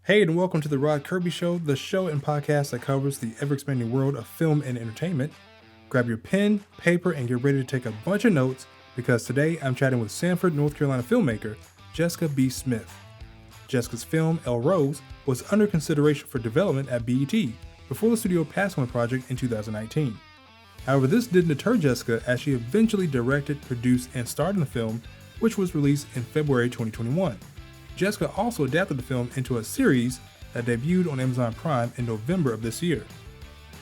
Hey, and welcome to the Rod Kirby Show, the show and podcast that covers the ever expanding world of film and entertainment. Grab your pen, paper, and get ready to take a bunch of notes because today I'm chatting with Sanford, North Carolina filmmaker Jessica B. Smith. Jessica's film, Elle Rose, was under consideration for development at BET before the studio passed on the project in 2019. However, this didn't deter Jessica as she eventually directed, produced, and starred in the film, which was released in February 2021. Jessica also adapted the film into a series that debuted on Amazon Prime in November of this year.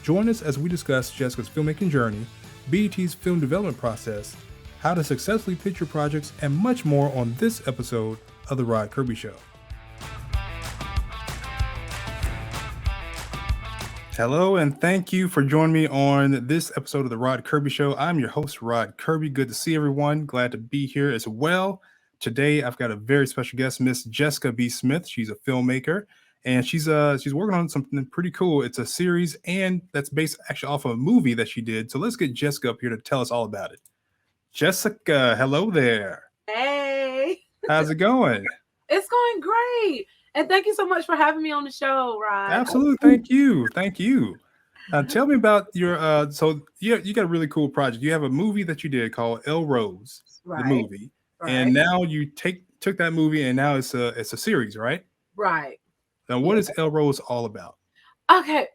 Join us as we discuss Jessica's filmmaking journey, BET's film development process, how to successfully pitch your projects, and much more on this episode of The Rod Kirby Show. Hello, and thank you for joining me on this episode of The Rod Kirby Show. I'm your host, Rod Kirby. Good to see everyone. Glad to be here as well. Today, I've got a very special guest, Miss Jessica B. Smith. She's a filmmaker, and she's working on something pretty cool. It's a series, and that's based actually off of a movie that she did. So let's get Jessica up here to tell us all about it. Jessica, hello there. Hey. How's it going? It's going great. And thank you so much for having me on the show, Rod. Absolutely. Thank you. Tell me about your, so you got a really cool project. You have a movie that you did called Elle Rose, the movie. Right. And now you took that movie and now it's a series, right? Right. Now, what is Elle Rose all about? Okay.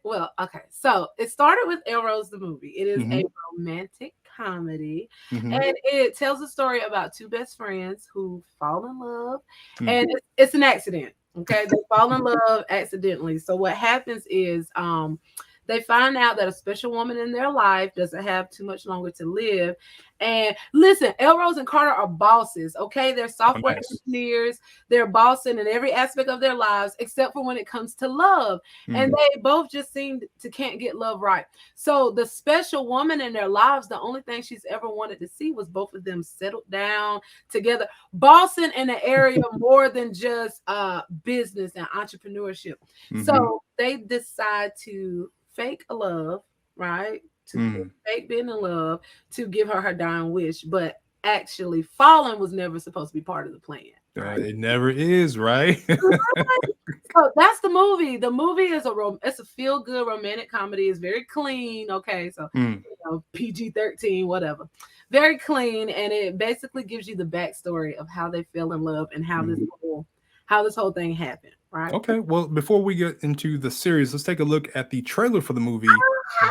So it started with Elle Rose, the movie. It is a romantic comedy, and it tells a story about two best friends who fall in love, and it's an accident. Okay, they fall in love accidentally. So what happens is, they find out that a special woman in their life doesn't have too much longer to live. And listen, Elle Rose and Carter are bosses, okay? They're software engineers. They're bossing in every aspect of their lives, except for when it comes to love. And they both just seem to can't get love right. So the special woman in their lives, the only thing she's ever wanted to see was both of them settled down together, bossing in an area more than just business and entrepreneurship. So they decide to fake a love, right? To fake being in love to give her dying wish, but actually falling was never supposed to be part of the plan. Right? It never is, right? So that's the movie. The movie is it's a feel-good romantic comedy. It's very clean. Okay, so PG-13, whatever. Very clean, and it basically gives you the backstory of how they fell in love and how this whole thing happened. Right. Okay. Well, before we get into the series, let's take a look at the trailer for the movie.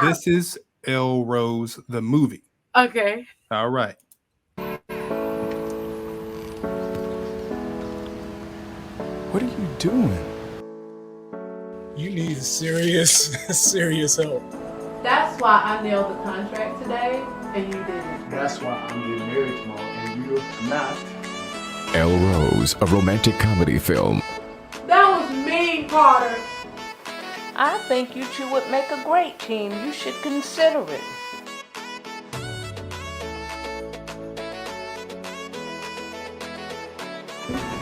This is Elle Rose, the movie. Okay. All right. What are you doing? You need serious help. That's why I nailed the contract today, and you didn't. That's why I'm getting married tomorrow, and you're not. Elle Rose, a romantic comedy film. That was mean, Carter. I think you two would make a great team. You should consider it.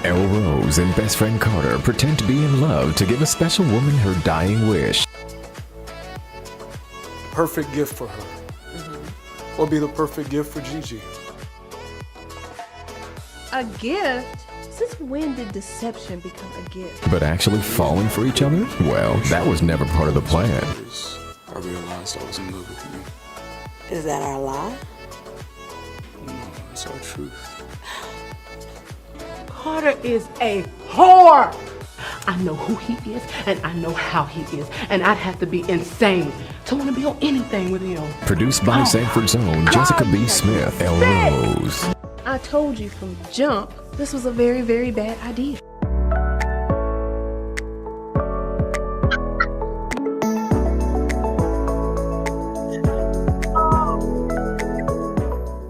Elle Rose and best friend Carter pretend to be in love to give a special woman her dying wish. Perfect gift for her. What would be the perfect gift for Gigi? A gift? Since when did deception become a gift? But actually falling for each other? Well, that was never part of the plan. I realized I was in love with you. Is that our lie? No, it's our truth. Carter is a whore. I know who he is, and I know how he is, and I'd have to be insane to want to be on anything with him. Produced by Sanford's own Jessica B. Smith, Elle Rose. I told you from jump, this was a very, very bad idea.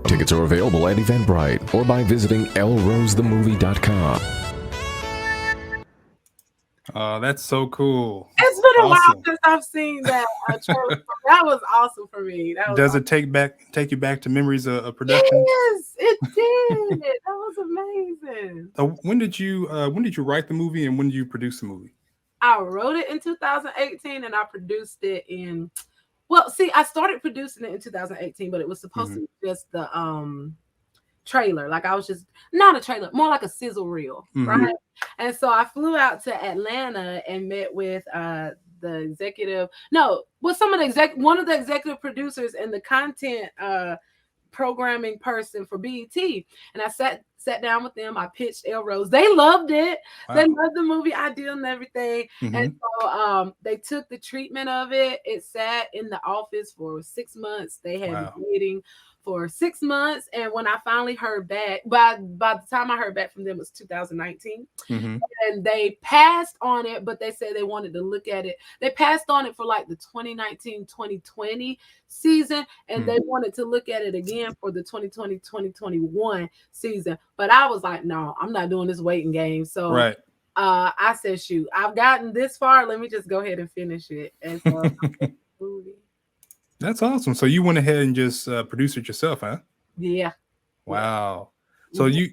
Tickets are available at Eventbrite or by visiting ellerosethemovie.com. Oh, that's so cool. It's been a while since I've seen that trailer. That was awesome for me. Does it take you back to memories of production? Yes, it did. That was amazing. When did you write the movie and when did you produce the movie? I wrote it in 2018 and I produced it in. Well, see, I started producing it in 2018, but it was supposed to be just the trailer. Like I was just not a trailer, more like a sizzle reel, right? And so I flew out to Atlanta and met with the executive. No, well, one of the executive producers and the content programming person for BET, and I sat down with them. I pitched Elle Rose. They loved it. Wow. They loved the movie idea and everything. And so they took the treatment of it. It sat in the office for 6 months. They had a meeting for 6 months, and when I finally heard back, by the time I heard back from them, it was 2019, and they passed on it, but they said they wanted to look at it. They passed on it for like the 2019-2020 season, and they wanted to look at it again for the 2020-2021 season. But I was like, no, I'm not doing this waiting game. So I said, shoot, I've gotten this far. Let me just go ahead and finish it. And so movie. That's awesome. So you went ahead and just produced it yourself, huh? Yeah. Wow. So you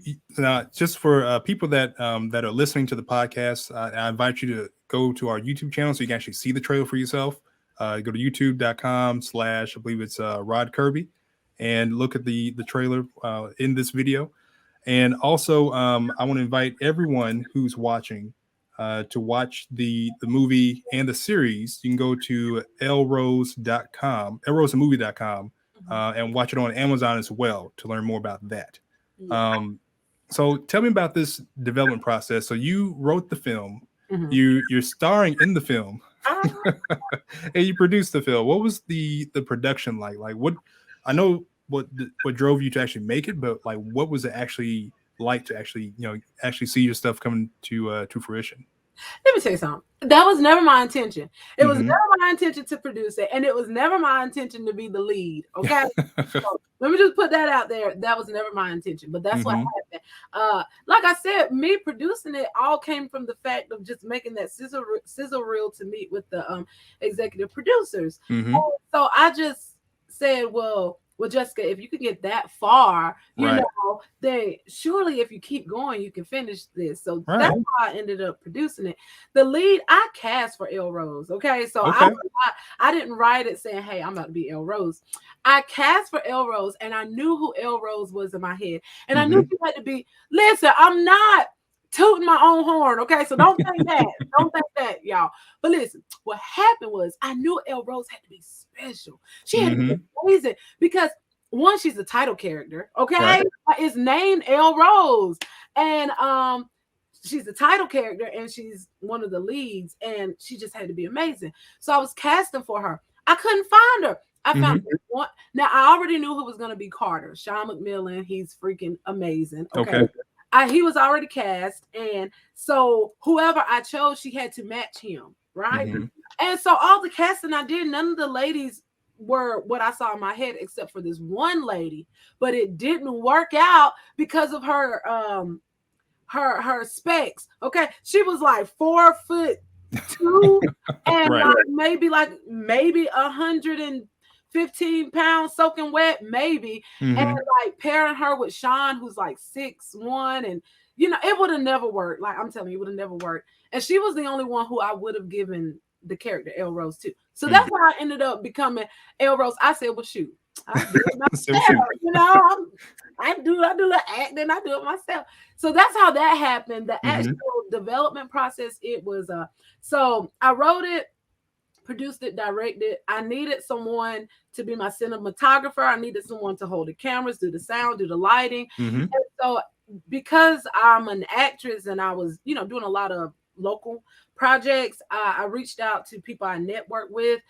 just for people that are listening to the podcast, I invite you to go to our YouTube channel so you can actually see the trailer for yourself. Go to youtube.com/ I believe it's Rod Kirby, and look at the trailer in this video. And also, I want to invite everyone who's watching to watch the movie and the series. You can go to ellrose.com, ellrosemovie.com, and watch it on Amazon as well to learn more about that. So tell me about this development process. So you wrote the film, you're starring in the film, and you produced the film. What was the production like? Like what drove you to actually make it, but like what was it actually like to actually see your stuff coming to fruition? Let me tell you something. That was never my intention. It was never my intention to produce it, and it was never my intention to be the lead. Okay, so let me just put that out there. That was never my intention, but that's what happened. Like I said, me producing it all came from the fact of just making that sizzle reel to meet with the executive producers. So I just said, well, Jessica, if you could get that far, you know, then surely if you keep going, you can finish this. So that's how I ended up producing it. The lead I cast for Elle Rose. Okay. So I didn't write it saying, hey, I'm about to be Elle Rose. I cast for Elle Rose, and I knew who Elle Rose was in my head. And I knew she had to be, listen, I'm not tooting my own horn, okay? So don't think that. Don't think that, y'all. But listen, what happened was I knew Elle Rose had to be special. She had to be amazing because, one, she's a title character, okay? It's named Elle Rose. And she's the title character, and she's one of the leads, and she just had to be amazing. So I was casting for her. I couldn't find her. I found one. Now, I already knew who was going to be Carter. Sean McMillan, he's freaking amazing, okay? He was already cast, and so whoever I chose, she had to match him, right? And so all the casting I did, none of the ladies were what I saw in my head, except for this one lady. But it didn't work out because of her her specs. Okay, she was like 4'2" and maybe 115 pounds soaking wet, maybe. And like pairing her with Sean, who's like 6'1", and it would have never worked. Like I'm telling you, it would have never worked. And she was the only one who I would have given the character Elle Rose to. So that's how I ended up becoming Elle Rose. I said, well, shoot, I do it myself. I do the acting, I do it myself. So that's how that happened. The actual development process, it was so I wrote it, produced it, directed. I needed someone to be my cinematographer. I needed someone to hold the cameras, do the sound, do the lighting. And so because I'm an actress and I was, doing a lot of local projects, I reached out to people I network with.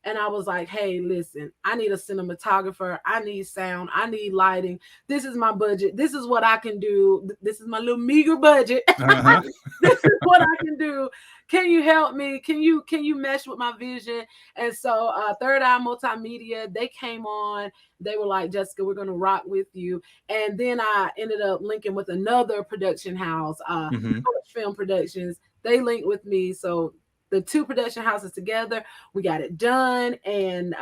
And I was like, hey, listen, I need a cinematographer. I need sound. I need lighting. This is my budget. This is what I can do. This is my little meager budget. This is what I can do. Can you help me? Can you mesh with my vision? And so Third Eye Multimedia, they came on. They were like, Jessica, we're going to rock with you. And then I ended up linking with another production house, Film Productions. They linked with me. So the two production houses together, we got it done. And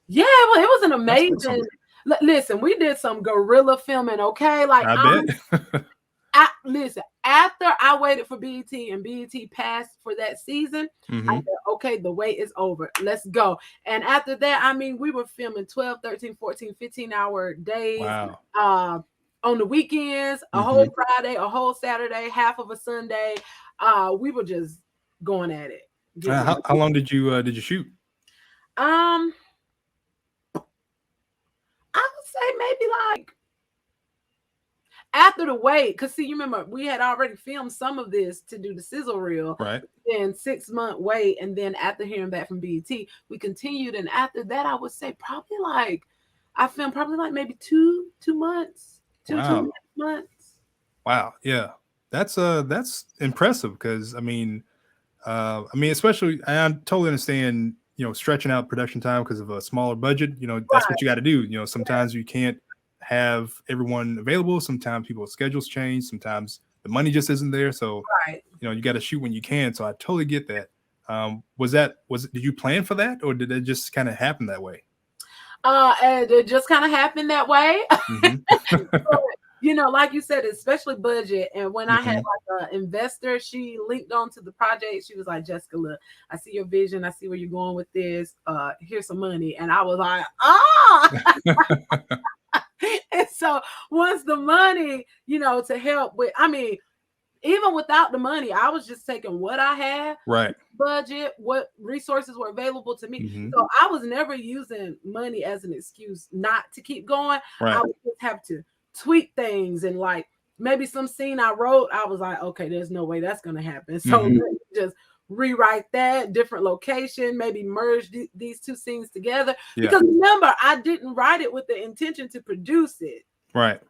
it was an amazing. Listen, we did some guerrilla filming, okay? Like I bet. Listen, after I waited for BET and BET passed for that season, I said, okay, the wait is over. Let's go. And after that, I mean, we were filming 12, 13, 14, 15-hour days. Wow. On the weekends, a whole Friday, a whole Saturday, half of a Sunday. We were just going at it. How long did you shoot? I would say maybe like after the wait, because see, you remember we had already filmed some of this to do the sizzle reel, right? Then 6-month wait, and then after hearing back from BET, we continued, and after that, I would say probably like I filmed probably like maybe two months, two months. Wow, yeah, that's impressive because I mean, especially I totally understand, stretching out production time because of a smaller budget. That's what you got to do. Sometimes you can't have everyone available. Sometimes people's schedules change. Sometimes the money just isn't there. So, you got to shoot when you can. So I totally get that. Did you plan for that, or did it just kind of happen that way? And it just kind of happened that way. But, like you said, especially budget. And when I had like an investor, she linked onto the project. She was like, Jessica, look, I see your vision. I see where you're going with this. Here's some money. And I was like, And so once the money, to help with, I mean, even without the money, I was just taking what I had, right? Budget, what resources were available to me. So I was never using money as an excuse not to keep going. Right. I would just have to tweak things, and like maybe some scene I wrote, I was like, okay, there's no way that's going to happen. So let me just rewrite that, different location, maybe merge these two scenes together. Because remember, I didn't write it with the intention to produce it. Right.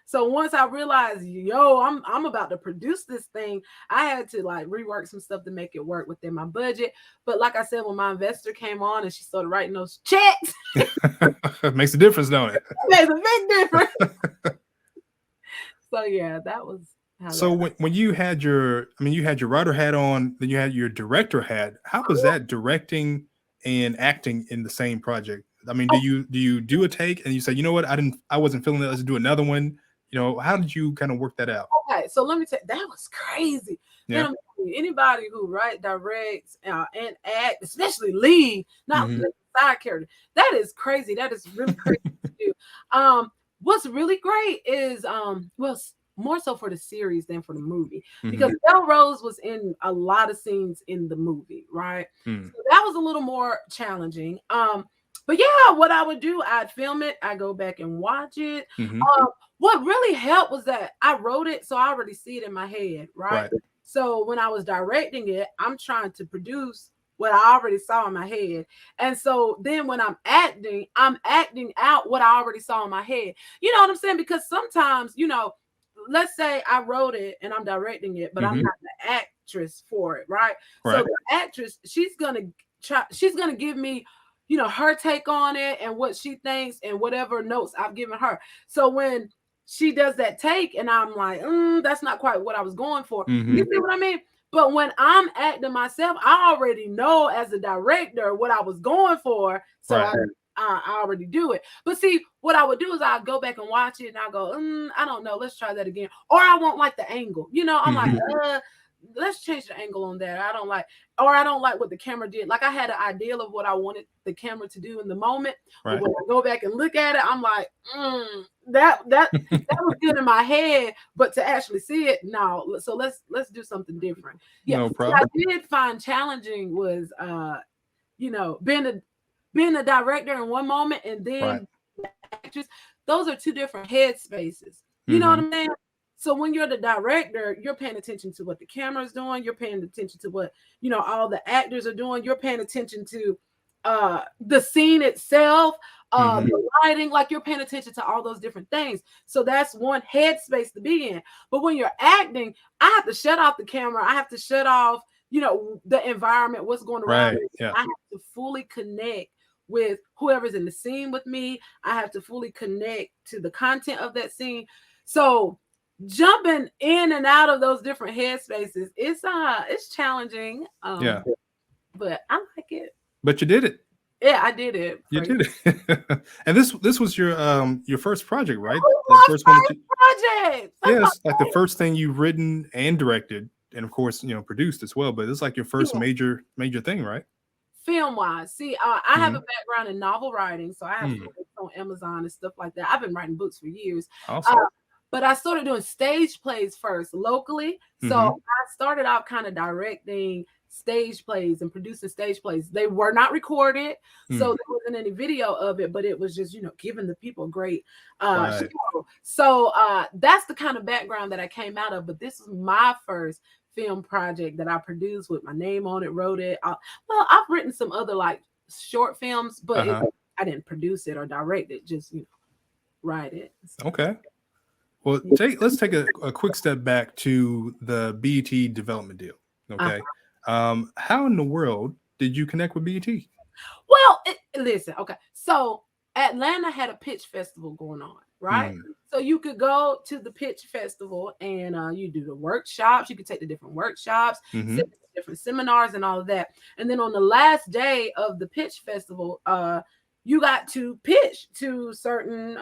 So once I realized, I'm about to produce this thing, I had to like rework some stuff to make it work within my budget. But like I said, when my investor came on and she started writing those checks, it makes a difference, don't it? It makes a big difference. So yeah, that was. So when you had your writer hat on, then you had your director hat. How was that directing and acting in the same project? I mean, do you do a take and you say, you know what, I wasn't feeling it, let's do another one? How did you kind of work that out? Okay, so let me tell you, that was crazy. Yeah. Anybody who directs, and act, especially lead, not side character, that is crazy. That is really crazy to do. What's really great is more so for the series than for the movie, because Elle Rose was in a lot of scenes in the movie, right? So that was a little more challenging. But yeah, what I would do, I'd film it, I go back and watch it. What really helped was that I wrote it, so I already see it in my head, right? So when I was directing it, I'm trying to produce what I already saw in my head. And so then when I'm acting out what I already saw in my head. You know what I'm saying? Because sometimes, let's say I wrote it and I'm directing it, but I'm not the actress for it, right? So the actress, she's gonna give me, her take on it and what she thinks and whatever notes I've given her. So when she does that take and I'm like, that's not quite what I was going for. You see what I mean? But when I'm acting myself, I already know as a director what I was going for. So I already do it. But see, what I would do is I'll go back and watch it and I'll go, I don't know, let's try that again. Or I won't like the angle. I'm like, let's change the angle on that. I don't like what the camera did. Like I had an idea of what I wanted the camera to do in the moment. But when I go back and look at it, I'm like, that was good in my head, but to actually see it, no. So let's do something different. Yeah, no problem. What I did find challenging was being a director in one moment and then the actress. Those are two different head spaces. You know what I mean? So when you're the director, you're paying attention to what the camera is doing. You're paying attention to what, all the actors are doing. You're paying attention to the scene itself, the lighting, like you're paying attention to all those different things. So that's one headspace to be in. But when you're acting, I have to shut off the camera. I have to shut off, the environment, what's going around. Yeah. I have to fully connect with whoever's in the scene with me. I have to fully connect to the content of that scene. So jumping in and out of those different headspaces, it's challenging. But I like it. But you did it. Yeah, I did it. You did it. And this was your first project, right? Oh, The my first one that you, project. That's my yes, like the first thing you've written and directed, and of course, produced as well. But it's like your first yeah. major thing, right? Film wise. See, I have Mm-hmm. a background in novel writing, so I have stories on Amazon and stuff like that. I've been writing books for years. Awesome. But I started doing stage plays first locally. So I started out kind of directing stage plays and producing stage plays. They were not recorded, so there wasn't any video of it, but it was just, giving the people great show. So that's the kind of background that I came out of. But this is my first film project that I produced with my name on it, wrote it. Well, I've written some other like short films, but I didn't produce it or direct it, just write it. So. Okay. Well, let's take a quick step back to the BET development deal. Okay. How in the world did you connect with BET? Well, listen, okay. So Atlanta had a pitch festival going on, right? So you could go to the pitch festival and you do the workshops. You could take the different workshops, different seminars and all of that. And then on the last day of the pitch festival, you got to pitch to certain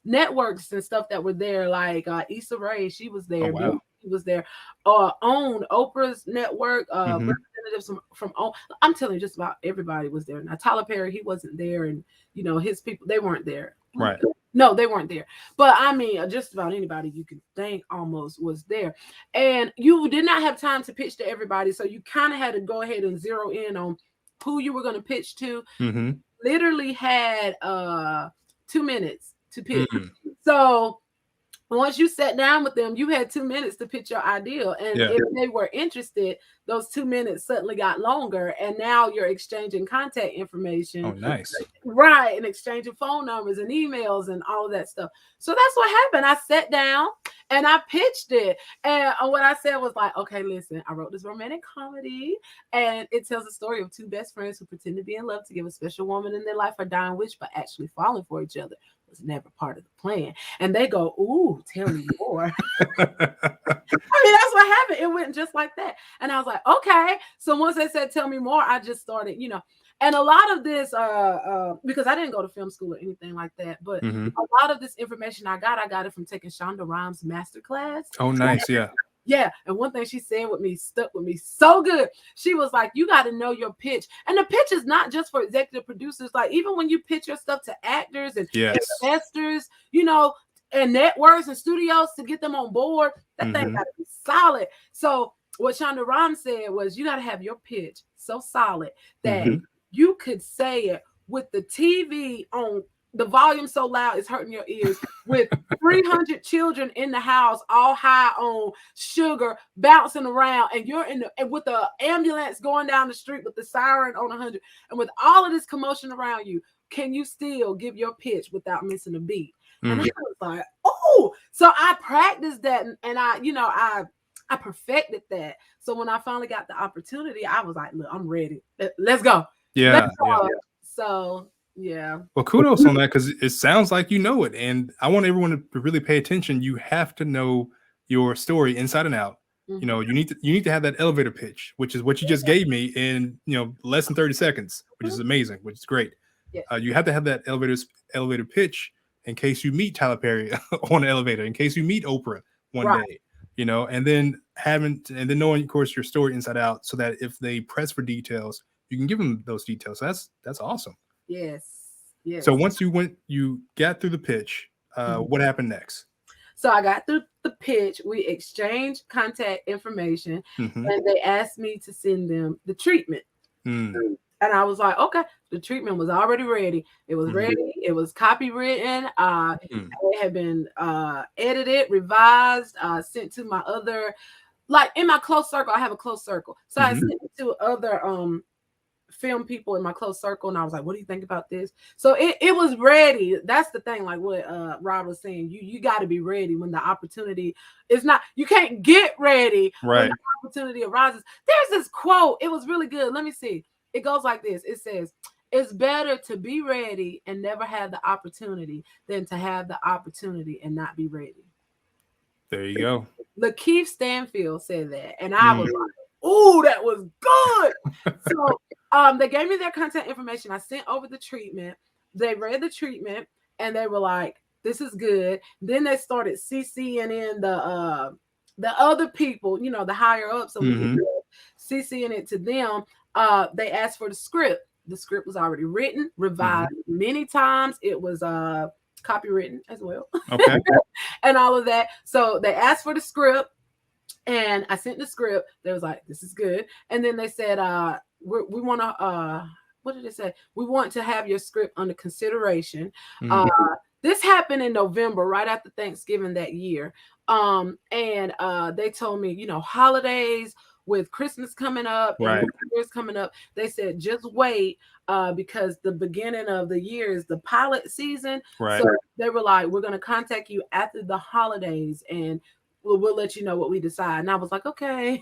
networks and stuff that were there, like Issa Rae, she was there. Oh, wow. She was there. OWN, Oprah's network, representatives from OWN. I'm telling you, just about everybody was there. Now Tyler Perry, he wasn't there, and his people, they weren't there. Right. No, they weren't there. But I mean, just about anybody you could think almost was there. And you did not have time to pitch to everybody, so you kind of had to go ahead and zero in on who you were going to pitch to. Literally had 2 minutes to pitch. So once you sat down with them, you had 2 minutes to pitch your idea. And if they were interested, those 2 minutes suddenly got longer. And now you're exchanging contact information. Oh, nice. Right. And exchanging phone numbers and emails and all of that stuff. So that's what happened. I sat down and I pitched it. And what I said was like, okay, listen, I wrote this romantic comedy and it tells the story of two best friends who pretend to be in love to give a special woman in their life a dying wish, but actually falling for each other. Was never part of the plan. And they go, ooh, tell me more. I mean, that's what happened. It went just like that. And I was like, okay. So once they said, tell me more, I just started, and a lot of this, because I didn't go to film school or anything like that, but a lot of this information I got it from taking Shonda Rhimes' masterclass. Oh, nice. Yeah. Yeah. And one thing she said with me stuck with me so good. She was like, you got to know your pitch. And the pitch is not just for executive producers. Like, even when you pitch your stuff to actors and investors, and networks and studios to get them on board, that thing got to be solid. So what Shonda Rhimes said was, you got to have your pitch so solid that you could say it with the TV on the volume so loud it's hurting your ears, with 300 children in the house, all high on sugar, bouncing around, and you're and with the ambulance going down the street with the siren on 100, and with all of this commotion around you, can you still give your pitch without missing a beat? And I was like, oh, so I practiced that, and I perfected that. So when I finally got the opportunity, I was like, look, I'm ready. Let's go. Yeah. Let's go. So. Yeah. Well, kudos on that, because it sounds like you know it. And I want everyone to really pay attention. You have to know your story inside and out. You need to have that elevator pitch, which is what you just gave me in less than 30 seconds, which is amazing, which is great. You have to have that elevator pitch in case you meet Tyler Perry on the elevator, in case you meet Oprah one day, and then knowing, of course, your story inside out, so that if they press for details, you can give them those details. So that's awesome. Yes. So once you got through the pitch, what happened next? So I got through the pitch. We exchanged contact information, and they asked me to send them the treatment. And I was like, okay. The treatment was already ready. It was ready. It was copywritten. It had been edited, revised, sent to my other, like in my close circle. I have a close circle, so I sent it to other film people in my close circle, and I was like, what do you think about this? So it was ready. That's the thing, like what Rob was saying, you got to be ready when the opportunity is not, you can't get ready when the opportunity arises. There's this quote, it was really good. Let me see. It goes like this. It says, it's better to be ready and never have the opportunity than to have the opportunity and not be ready. There you go. Lakeith Stanfield said that, and I was like, ooh, that was good. So they gave me their contact information. I sent over the treatment. They read the treatment and they were like, this is good. Then they started CCing in the other people, you know, the higher ups, so we could CCing it to them. They asked for the script. The script was already written, revised many times. It was copywritten as well. Okay. And all of that. So they asked for the script and I sent the script. They was like, this is good. And then they said, we want to, what did they say? We want to have your script under consideration. This happened in November, right after Thanksgiving that year. And they told me, you know, holidays with Christmas coming up and New Year's coming up, they said, just wait, because the beginning of the year is the pilot season. Right. So they were like, we're going to contact you after the holidays and we'll let you know what we decide. And I was like, okay.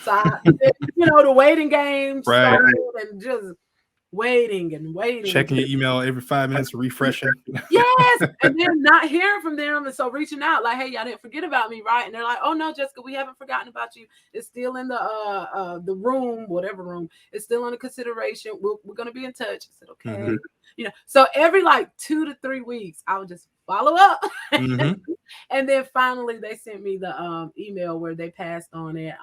So, you know, the waiting game started and just waiting. Checking your email every 5 minutes, refreshing. Yes. And then not hearing from them. And so reaching out like, hey, y'all didn't forget about me, right? And they're like, oh no, Jessica, we haven't forgotten about you. It's still in the room, whatever room. It's still under consideration. We're going to be in touch. I said, okay. You know, so every like 2 to 3 weeks, I would just follow up. And then finally they sent me the email where they passed on it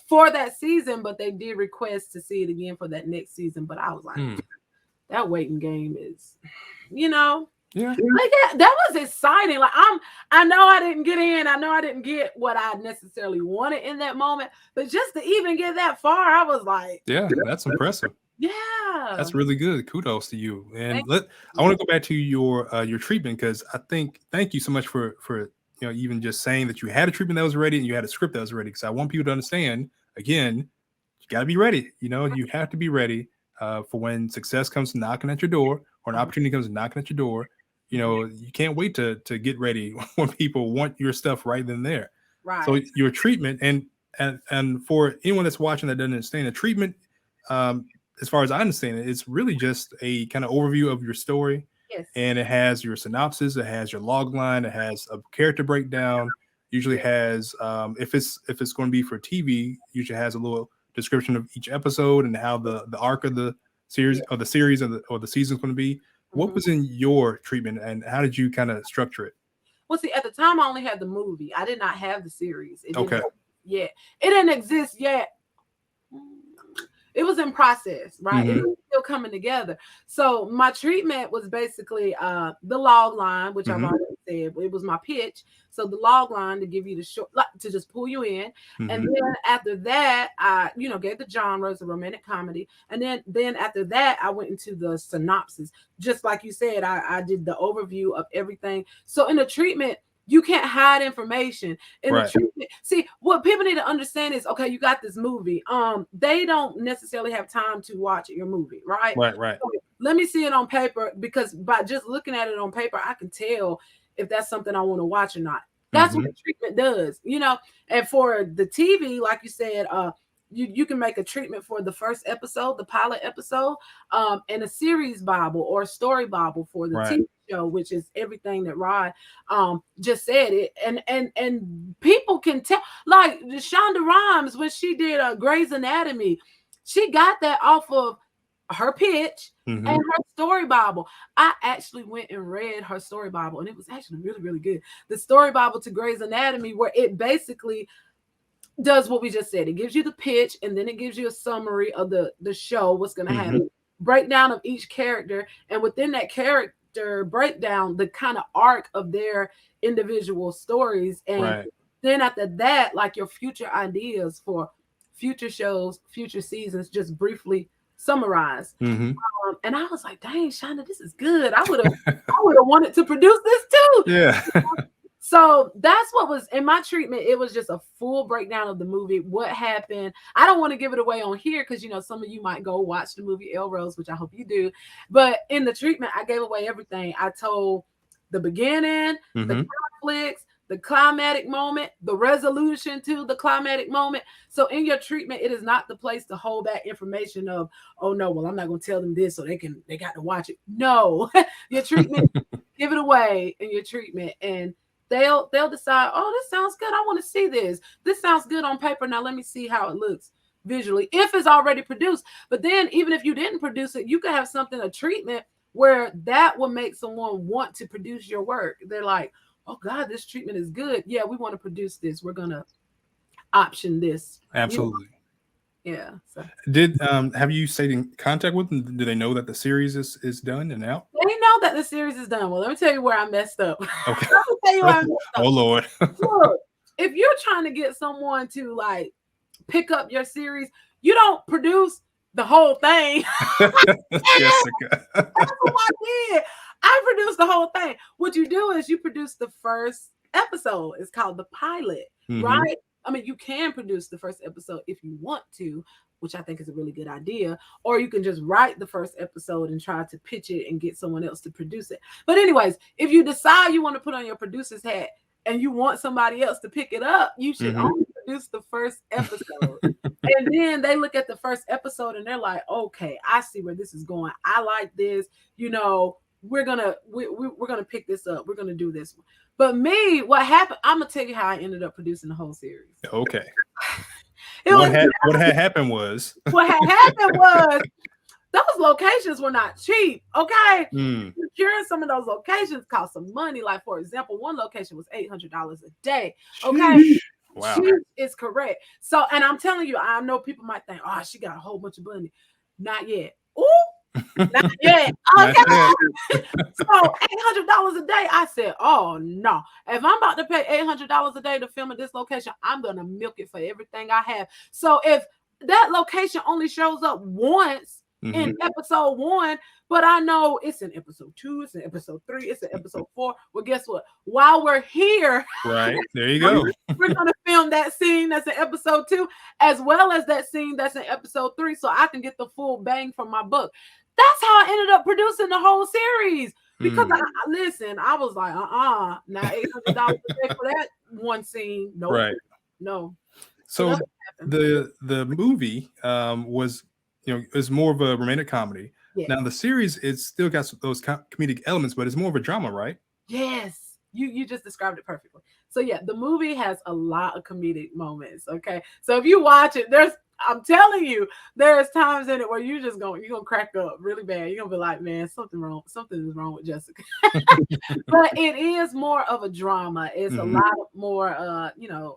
for that season, but they did request to see it again for that next season. But I was like, that waiting game is, you know, like that was exciting. Like I know I didn't get in. I know I didn't get what I necessarily wanted in that moment, but just to even get that far, I was like, yeah, that's impressive. Yeah, that's really good. Kudos to you. And I want to go back to your treatment, because I think, thank you so much for you know, even just saying that you had a treatment that was ready and you had a script that was ready. Because I want people to understand, again, you got to be ready. You know, you have to be ready for when success comes knocking at your door, or an opportunity comes knocking at your door. You know, you can't wait to get ready when people want your stuff right then and there. Right. So your treatment, and for anyone that's watching that doesn't understand, the treatment, as far as I understand it, it's really just a kind of overview of your story. Yes. And it has your synopsis, it has your log line, it has a character breakdown, usually has if it's going to be for TV, usually has a little description of each episode and how the arc of the series or the season is going to be. What was in your treatment and how did you kind of structure it? Well, see, at the time I only had the movie. I did not have the series. It okay. It didn't exist yet. It was in process, right? It was still coming together. So my treatment was basically the log line, which I've already said. It was my pitch. So the log line to give you the short, like, to just pull you in. And then after that, I, you know, gave the genres, a romantic comedy. And then after that, I went into the synopsis. Just like you said, I did the overview of everything. So in the treatment, you can't hide information in the treatment. See, what people need to understand is, okay, you got this movie. They don't necessarily have time to watch your movie, right? Right. So let me see it on paper, because by just looking at it on paper, I can tell if that's something I want to watch or not. That's what the treatment does, you know. And for the TV, like you said, you can make a treatment for the first episode, the pilot episode, and a series Bible or a story Bible for the TV show, which is everything that Rod just said. It and people can tell, like Shonda Rhimes, when she did Grey's Anatomy, she got that off of her pitch and her story Bible. I actually went and read her story Bible, and it was actually really, really good. The story Bible to Grey's Anatomy, where it basically does what we just said. It gives you the pitch, and then it gives you a summary of the show, what's going to happen, breakdown of each character, and within that character breakdown, the kind of arc of their individual stories. And then after that, like your future ideas for future shows, future seasons, just briefly summarized. And I was like, dang, Shonda, this is good. I would have wanted to produce this too. Yeah. So that's what was in my treatment. It was just a full breakdown of the movie, what happened. I don't want to give it away on here because, you know, some of you might go watch the movie Elle Rose, which I hope you do. But in the treatment, I gave away everything. I told the beginning, the conflicts, the climatic moment, the resolution to the climatic moment. So in your treatment, it is not the place to hold back information of, oh no, well, I'm not going to tell them this so they got to watch it. No, your treatment, give it away in your treatment, and they'll decide, oh, this sounds good. I want to see this. This sounds good on paper. Now let me see how it looks visually if it's already produced. But then even if you didn't produce it, you could have a treatment where that will make someone want to produce your work. They're like, oh God, this treatment is good. Yeah, we want to produce this. We're gonna option this. Absolutely. Yeah. So. Have you stayed in contact with them? Do they know that the series is done and out? They know that the series is done. Well, let me tell you where I messed up. Okay. Let me tell you where I messed up. Oh Lord. Look, if you're trying to get someone to like pick up your series, you don't produce the whole thing. Jessica. That's what I did. I produced the whole thing. What you do is you produce the first episode. It's called the pilot, right? I mean, you can produce the first episode if you want to, which I think is a really good idea, or you can just write the first episode and try to pitch it and get someone else to produce it. But anyways, if you decide you want to put on your producer's hat and you want somebody else to pick it up, you should only produce the first episode. And then they look at the first episode and they're like, okay, I see where this is going. I like this. You know, we're gonna pick this up. We're gonna do this. But me, what happened? I'm gonna tell you how I ended up producing the whole series. Okay. What had happened was those locations were not cheap. Okay, securing some of those locations cost some money. Like for example, one location was $800 a day. Okay, wow, is correct. So, and I'm telling you, I know people might think, oh, she got a whole bunch of money. Not yet. Ooh. Not yet. Okay. So $800 a day. I said, oh no. If I'm about to pay $800 a day to film at this location, I'm gonna milk it for everything I have. So if that location only shows up once in episode 1, but I know it's in episode 2, it's in episode 3, it's in episode 4. Well, guess what? While we're here, right there you go. We're gonna film that scene that's in episode 2, as well as that scene that's in episode 3, so I can get the full bang from my buck. That's how I ended up producing the whole series. Because I was like, now $800 a day for that one scene. No, right. No. So the movie was, is more of a romantic comedy. Yes. Now the series, it's still got those comedic elements, but it's more of a drama, right? Yes. You just described it perfectly. So yeah, the movie has a lot of comedic moments. Okay. So if you watch it, I'm telling you, there's times in it where you're gonna crack up really bad. You're gonna be like, man, something is wrong with Jessica. But it is more of a drama. It's a lot more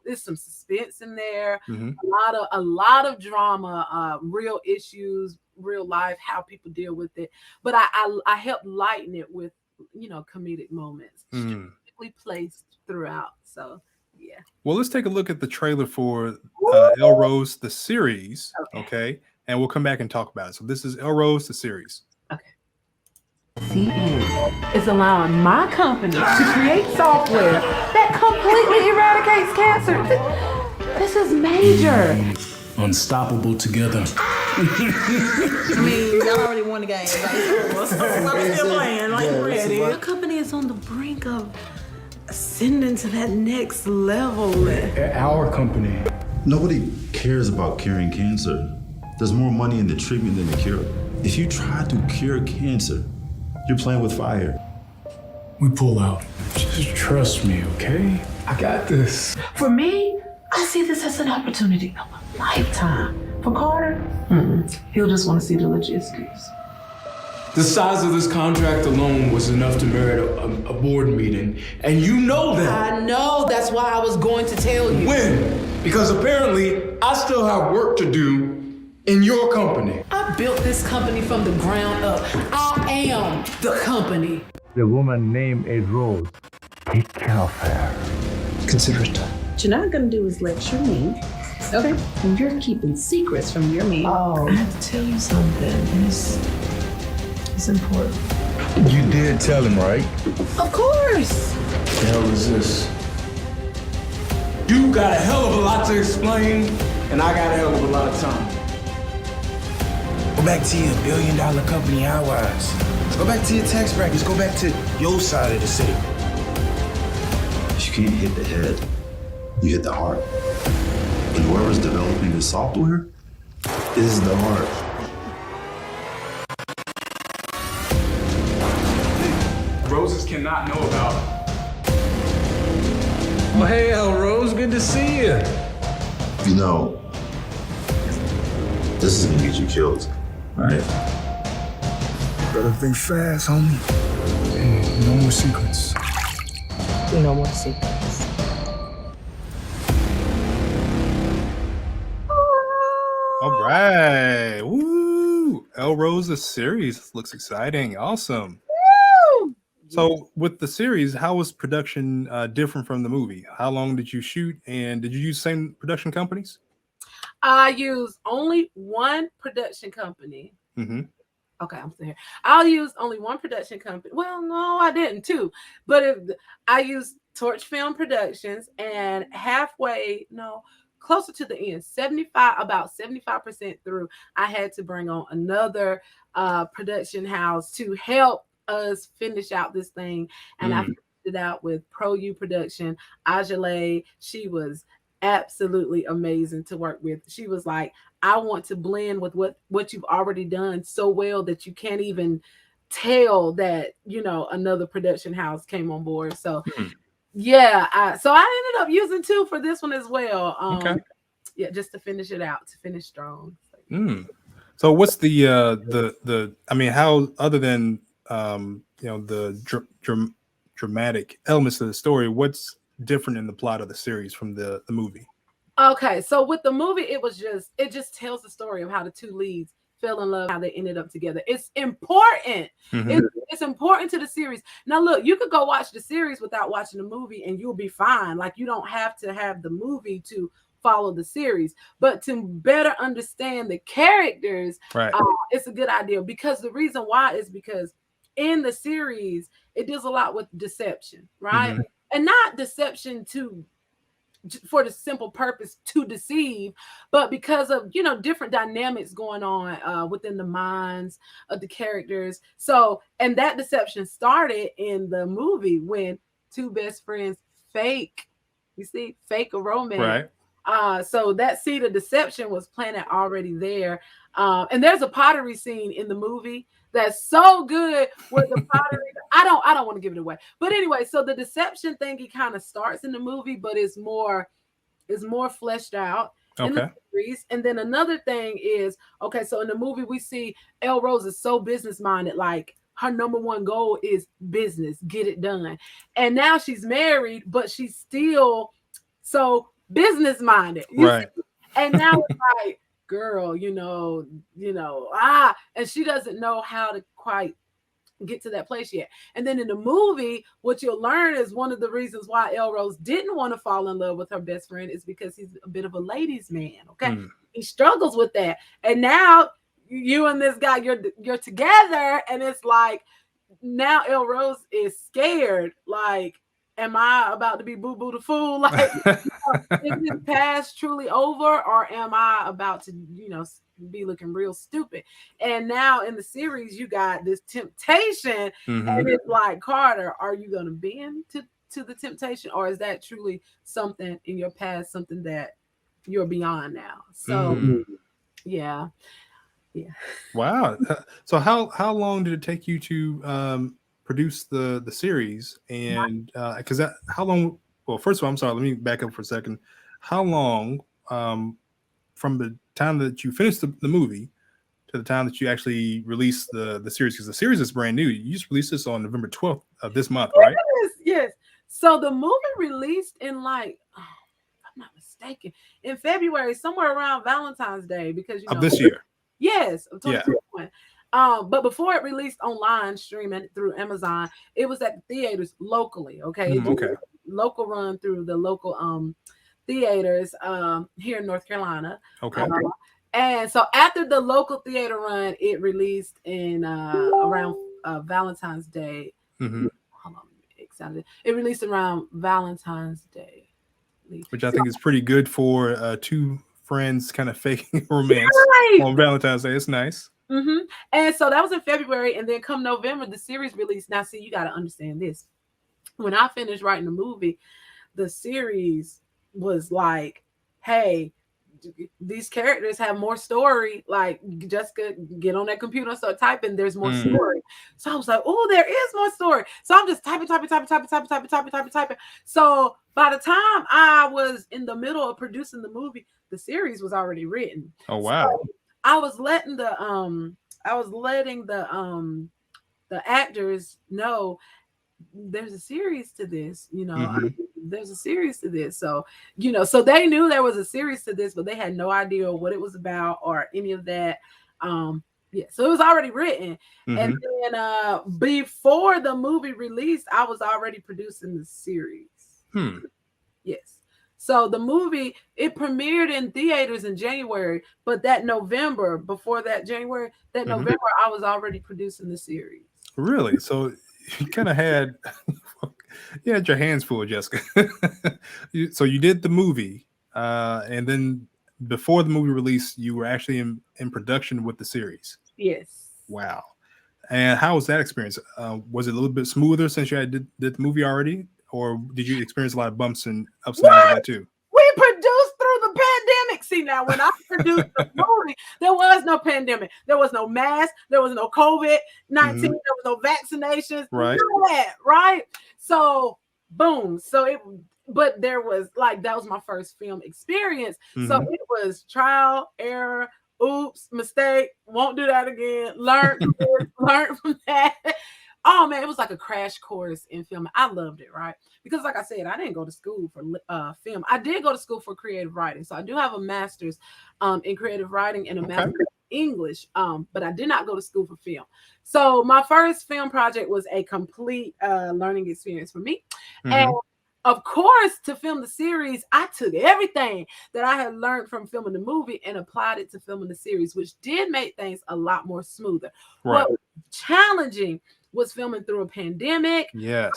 there's some suspense in there, a lot of drama, real issues, real life, how people deal with it. But I helped lighten it with comedic moments strategically placed throughout. So yeah. Well, let's take a look at the trailer for Elle Rose, the series. Okay. And we'll come back and talk about it. So this is Elle Rose, the series. Okay. CN is allowing my company to create software that completely eradicates cancer. This is major. Unstoppable together. I mean, y'all already won the game. Right? I'm still playing like ready. Your company is on the brink of ascending to that next level. Our company. Nobody cares about curing cancer. There's more money in the treatment than the cure. If you try to cure cancer, you're playing with fire. We pull out. Just trust me, okay? I got this. For me, I see this as an opportunity of a lifetime. For Carter, he'll just want to see the logistics. The size of this contract alone was enough to merit a board meeting, and you know that. I know, that's why I was going to tell you. When? Because apparently I still have work to do in your company. I built this company from the ground up. I am the company. The woman named Elle Rose. Take care of her. Consider it done. What you're not gonna do is lecture me. Okay? And you're keeping secrets from your man. Oh, I have to tell you something. It's important. You did tell him, right? Of course. What the hell is this? You got a hell of a lot to explain, and I got a hell of a lot of time. Go back to your $1 billion company hours. Go back to your tax brackets. Go back to your side of the city. You can't hit the head, you hit the heart. And whoever's developing the software is the heart. Roses cannot know about. Well, hey, Elle Rose, good to see you. You know, This is gonna get you killed. All right? Better think fast, homie. No more secrets. No more secrets. All right. Woo! Elle Rose, the series looks exciting. Awesome. Woo! So with the series, how was production different from the movie? How long did you shoot, and did you use the same production companies? I used only one production company. Mm-hmm. Okay, I'm still here. I'll use only one production company. Well, no, I didn't too. But I used Torch Film Productions, and closer to the end, about 75% through, I had to bring on another production house to help us finish out this thing. And I finished it out with Pro U Production. Ajale, she was absolutely amazing to work with. She was like, I want to blend with what you've already done so well that you can't even tell that, another production house came on board. So yeah, so I ended up using two for this one as well. Okay. Yeah, just to finish it out, to finish strong. So what's the I mean, how, other than the dramatic elements of the story, what's different in the plot of the series from the movie? Okay, so with the movie, it just tells the story of how the two leads fell in love, how they ended up together. It's important. It's important to the series. Now, look, you could go watch the series without watching the movie, and you'll be fine. Like, you don't have to have the movie to follow the series, but to better understand the characters, right? It's a good idea, because the reason why is because in the series it deals a lot with deception, right? And not deception for the simple purpose to deceive, but because of different dynamics going on within the minds of the characters. So, and that deception started in the movie when two best friends fake a romance, right? So that seed of deception was planted already there. And there's a pottery scene in the movie that's so good with the pottery. I don't want to give it away, but anyway, so the deception thing, it kind of starts in the movie, but it's more fleshed out in the series. And then another thing is, so in the movie we see Elle Rose is so business minded, like her number one goal is business, get it done. And now she's married, but she's still so business minded, right? And now it's like, girl, and she doesn't know how to quite get to that place yet. And then in the movie, what you'll learn is one of the reasons why Elle Rose didn't want to fall in love with her best friend is because he's a bit of a ladies' man. Okay, he struggles with that, and now you and this guy, you're together, and it's like now Elle Rose is scared, like, am I about to be boo boo the fool? Like, is this past truly over, or am I about to, be looking real stupid? And now in the series, you got this temptation, and it's like, Carter, are you going to bend to the temptation, or is that truly something in your past, something that you're beyond now? So, yeah. Wow. So how long did it take you to produce the series? And because how long? Well, first of all, I'm sorry. Let me back up for a second. How long from the time that you finished the movie to the time that you actually released the series? Because the series is brand new. You just released this on November 12th of this month, right? Yes. So the movie released in, like, if I'm not mistaken, in February, somewhere around Valentine's Day, because of this year. Yes, of 2021. But before it released online streaming through Amazon, it was at the theaters locally. Okay. Local run through the local theaters here in North Carolina. Okay. And so after the local theater run, it released in around Valentine's Day. Hold on, excited. It released around Valentine's Day, which I think is pretty good for two friends kind of faking romance on Valentine's Day. It's nice. And so that was in February, and then come November, the series released. Now, see, you got to understand this. When I finished writing the movie, the series was like, hey, these characters have more story. Like, just get on that computer and start typing. There's more story. So I was like, oh, there is more story. So I'm just typing. So by the time I was in the middle of producing the movie, the series was already written. Oh, wow. I was letting the actors know there's a series to this, there's a series to this. So, so they knew there was a series to this, but they had no idea what it was about or any of that. Yeah, so it was already written. And then before the movie released, I was already producing the series. Yes. So the movie, it premiered in theaters in January, but that November, before that January, November, I was already producing the series. Really? So you kind of had, you had your hands full, Jessica. So you did the movie, and then before the movie release, you were actually in production with the series. Yes. Wow. And how was that experience? Was it a little bit smoother since you did the movie already? Or did you experience a lot of bumps and ups and downs of that too? We produced through the pandemic. See, now when I produced the movie, there was no pandemic. There was no mask. There was no COVID-19. There was no vaccinations. Right. None of that, right? So, boom. But there was that was my first film experience. So it was trial, error, oops, mistake, won't do that again. Learn from this, learn from that. Oh man, it was like a crash course in film. I loved it, right? Because like I said, I didn't go to school for film. I did go to school for creative writing. So I do have a master's in creative writing and a master's in English, but I did not go to school for film. So my first film project was a complete learning experience for me. And of course, to film the series, I took everything that I had learned from filming the movie and applied it to filming the series, which did make things a lot more smoother. Right. What was challenging was filming through a pandemic. Yes.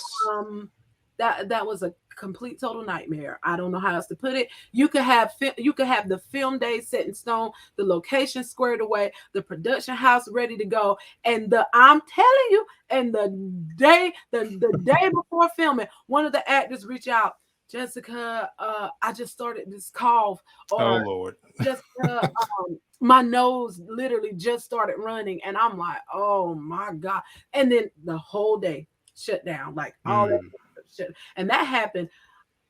That was a complete total nightmare. I don't know how else to put it. You could have the film day set in stone, the location squared away, the production house ready to go, and I'm telling you, and the day before filming, one of the actors reached out, Jessica, I just started this cough, or oh Lord, Jessica, my nose literally just started running, and I'm like, oh my God. And then the whole day shut down, all that shit. And that happened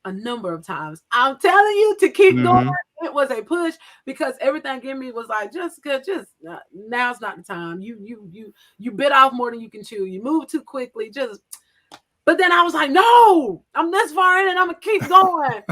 a number of times. I'm telling you to keep going. It was a push because everything in me was like, Jessica, just now's not the time. You bit off more than you can chew. You move too quickly. But then I was like, no, I'm this far in and I'm gonna keep going.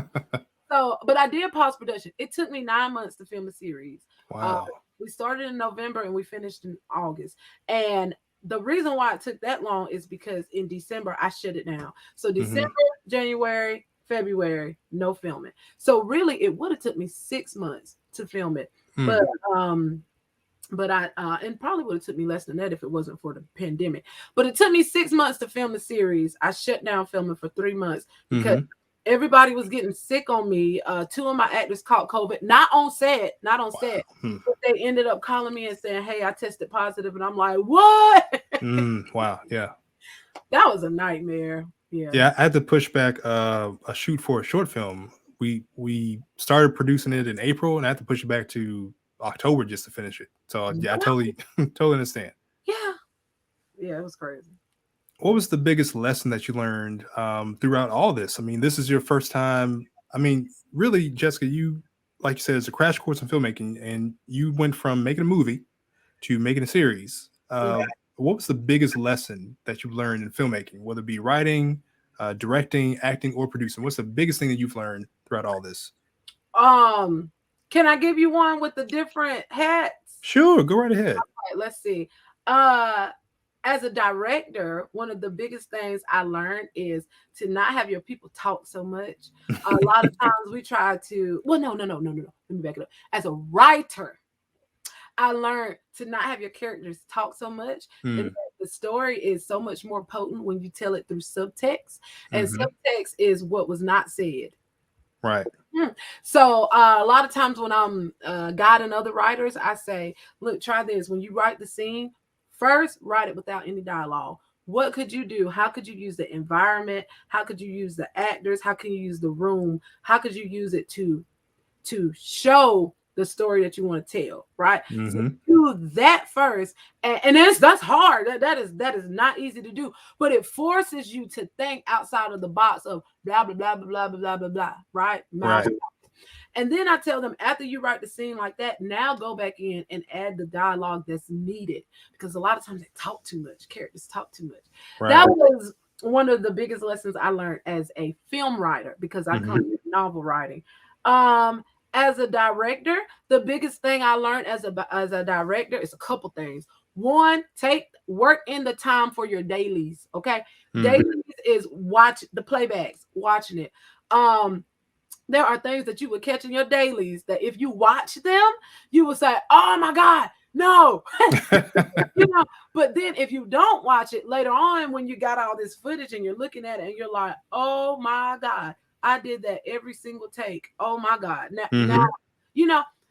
So, but I did pause production. It took me 9 months to film a series. Wow. We started in November and we finished in August. And the reason why it took that long is because in December, I shut it down. So December, January, February, no filming. So really, it would have took me 6 months to film it. But I and probably would have took me less than that if it wasn't for the pandemic. But it took me 6 months to film the series. I shut down filming for 3 months because everybody was getting sick on me. 2 of my actors caught COVID, not on set, but they ended up calling me and saying, hey, I tested positive. And I'm like, what? Wow. Yeah. That was a nightmare. Yeah. I had to push back a shoot for a short film. We started producing it in April and I had to push it back to October just to finish it. So yeah, I totally understand. Yeah, it was crazy. What was the biggest lesson that you learned throughout all this? I mean, this is your first time. I mean, really, Jessica, you, like you said, it's a crash course in filmmaking, and you went from making a movie to making a series. What was the biggest lesson that you learned in filmmaking, whether it be writing, directing, acting, or producing? What's the biggest thing that you've learned throughout all this? Can I give you one with the different hats? Sure, go right ahead. All right, let's see. As a director, one of the biggest things I learned is to not have your people talk so much. A lot of times we try to, no. Let me back it up. As a writer, I learned to not have your characters talk so much. And the story is so much more potent when you tell it through subtext. And subtext is what was not said. Right. So a lot of times when I'm guiding other writers, I say, look, try this. When you write the scene, first, write it without any dialogue. What could you do? How could you use the environment? How could you use the actors? How can you use the room? How could you use it to show the story that you want to tell? Right. So do that first, and that's hard. That is not easy to do, but it forces you to think outside of the box of blah blah blah blah blah blah blah blah. Right. And then I tell them, after you write the scene like that, now go back in and add the dialogue that's needed, because a lot of times they talk too much. Characters talk too much. Right. That was one of the biggest lessons I learned as a film writer, because I come from novel writing. As a director, the biggest thing I learned as a director is a couple things. One, work in the time for your dailies. Okay. Dailies is watch the playbacks, watching it. There are things that you would catch in your dailies that if you watch them, you would say, oh my God, no. But then if you don't watch it later on, when you got all this footage and you're looking at it and you're like, oh my God, I did that every single take. Oh my God. Now,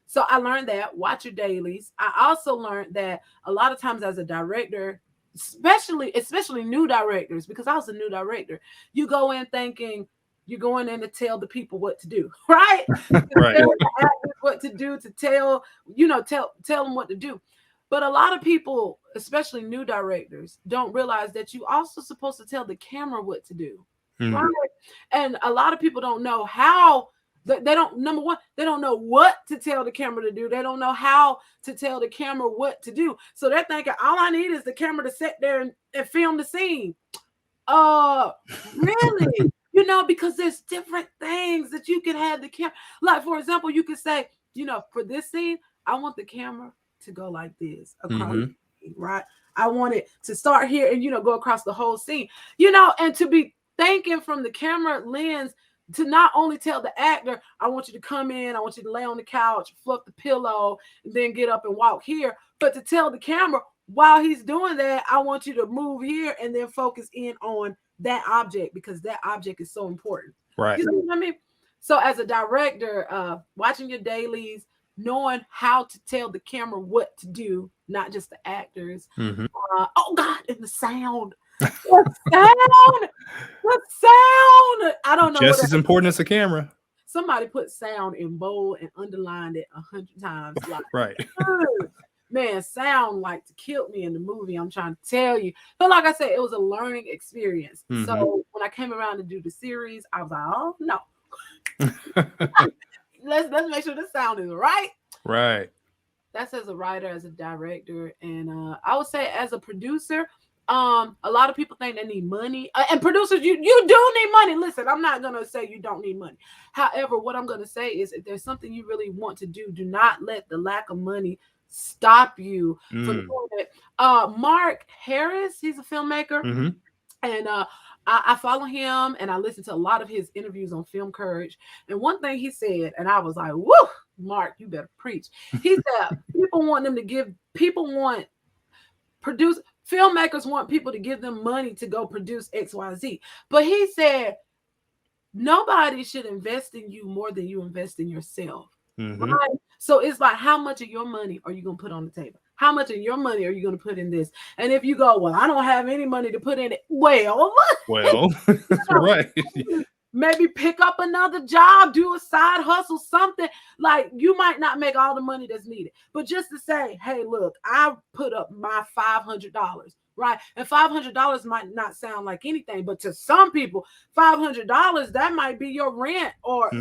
so I learned that, watch your dailies. I also learned that a lot of times as a director, especially new directors, because I was a new director, you go in thinking you're going in to tell the people what to do, right? Right. Tell the actors what to do, to tell them what to do. But a lot of people, especially new directors, don't realize that you also supposed to tell the camera what to do. Right? And a lot of people don't know how. They don't, number one, they don't know what to tell the camera to do. They don't know how to tell the camera what to do. So they're thinking, all I need is the camera to sit there and film the scene. Really? Because there's different things that you can have the camera. Like, for example, you could say, for this scene, I want the camera to go like this across the scene, right? I want it to start here and, go across the whole scene, and to be thinking from the camera lens, to not only tell the actor, I want you to come in, I want you to lay on the couch, fluff the pillow, and then get up and walk here, but to tell the camera, while he's doing that, I want you to move here and then focus in on that object, because that object is so important. Right. You know what I mean? So as a director, watching your dailies, knowing how to tell the camera what to do, not just the actors. Oh God, and the sound. The sound. I don't know. Just as important as the camera. Somebody put sound in bold and underlined it 100 times. Like, right. Man, sound like to kill me in the movie. I'm trying to tell you. But like I said, it was a learning experience. So when I came around to do the series, I was like, oh no. let's make sure the sound is right. Right. That's as a writer, as a director, and I would say as a producer. A lot of people think they need money, and producers, you do need money. Listen, I'm not gonna say you don't need money. However, what I'm gonna say is, if there's something you really want to do not let the lack of money stop you from doing it. Mark Harris, he's a filmmaker, and I follow him and I listen to a lot of his interviews on Film Courage. And one thing he said, and I was like, woo, Mark, you better preach. He said filmmakers want people to give them money to go produce XYZ. But he said, nobody should invest in you more than you invest in yourself. Right? So it's like, how much of your money are you going to put on the table? How much of your money are you going to put in this? And if you go, well, I don't have any money to put in it. Well, right. Maybe pick up another job, do a side hustle, something. Like, you might not make all the money that's needed, but just to say, hey, look, I put up my $500, right? And $500 might not sound like anything, but to some people, $500, that might be your rent or,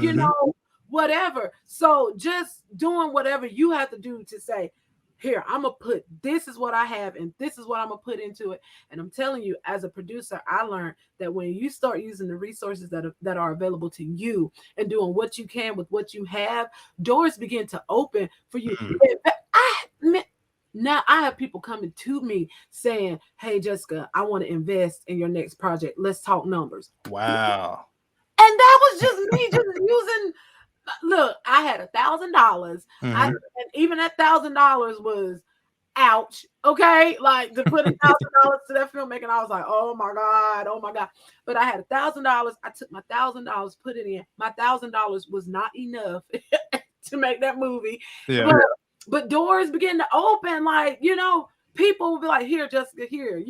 whatever. So just doing whatever you have to do to say, here, I'm going to put, this is what I have, and this is what I'm going to put into it. And I'm telling you, as a producer, I learned that when you start using the resources that are available to you and doing what you can with what you have, doors begin to open for you. Now I have people coming to me saying, hey, Jessica, I want to invest in your next project. Let's talk numbers. Wow. And that was just me just using... Look, I had $1,000. And even that $1,000 was ouch. Okay, like to put $1,000 to that filmmaking, I was like, oh my god. But I had $1,000. I took my $1,000, put it in. My $1,000 was not enough to make that movie. Yeah. But doors begin to open. Like, people will be like, here, Jessica, here.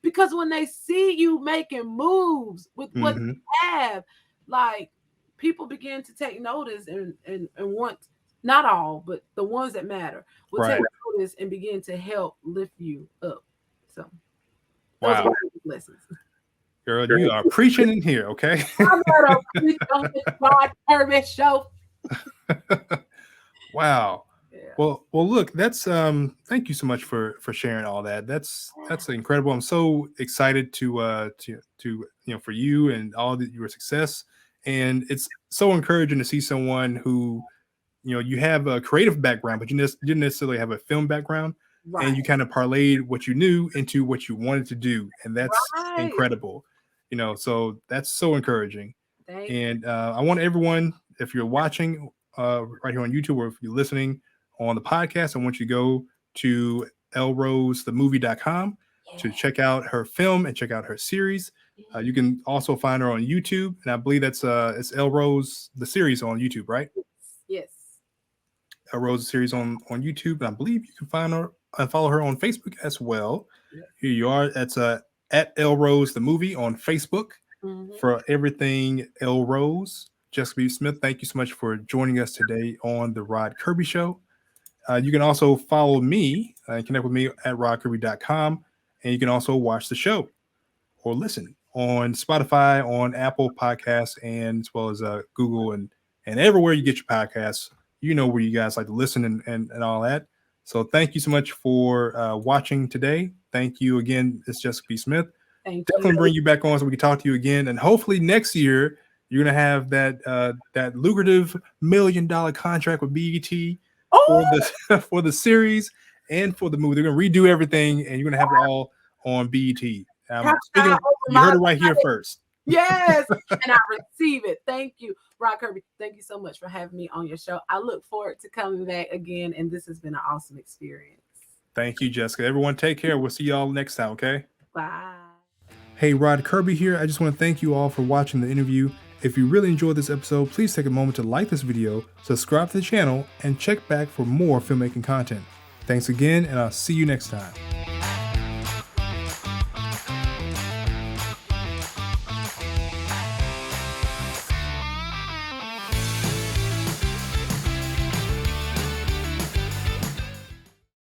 Because when they see you making moves with what you have, like, people begin to take notice and want, not all, but the ones that matter will take notice and begin to help lift you up. So, those are lessons. Girl, you are preaching in here, okay? I'm gonna preach on this Kirby show. Wow. Yeah. Well, look, that's thank you so much for sharing all that. That's incredible. I'm so excited to for you and all your success. And it's so encouraging to see someone who, you have a creative background, but you didn't necessarily have a film background, and you kind of parlayed what you knew into what you wanted to do, and that's incredible. So that's so encouraging. And I want everyone, if you're watching right here on YouTube, or if you're listening on the podcast, I want you to go to ellerosethemovie.com to check out her film and check out her series. You can also find her on YouTube, and I believe that's it's Elle Rose the series on YouTube, right? Yes. Elle Rose series on YouTube, and I believe you can find her and follow her on Facebook as well. Here you are. That's at Elle Rose the movie on Facebook. For everything Elle Rose. Jessica B. Smith, thank you so much for joining us today on the Rod Kirby Show. You can also follow me and connect with me at rodkirby.com, and you can also watch the show or listen on Spotify, on Apple Podcasts, and as well as Google and everywhere you get your podcasts. Where you guys like to listen and all that. So thank you so much for watching today. Thank you again. It's Jessica B. Smith. Definitely bring you back on so we can talk to you again. And hopefully next year you're gonna have that lucrative $1 million contract with BET for the series and for the movie. They're gonna redo everything, and you're gonna have it all on BET. You heard it right here first. Yes, and I receive it. Thank you, Rod Kirby. Thank you so much for having me on your show. I look forward to coming back again, and this has been an awesome experience. Thank you, Jessica. Everyone, take care. We'll see y'all next time. Okay. Bye. Hey, Rod Kirby here. I just want to thank you all for watching the interview. If you really enjoyed this episode, please take a moment to like this video, subscribe to the channel, and check back for more filmmaking content. Thanks again, and I'll see you next time.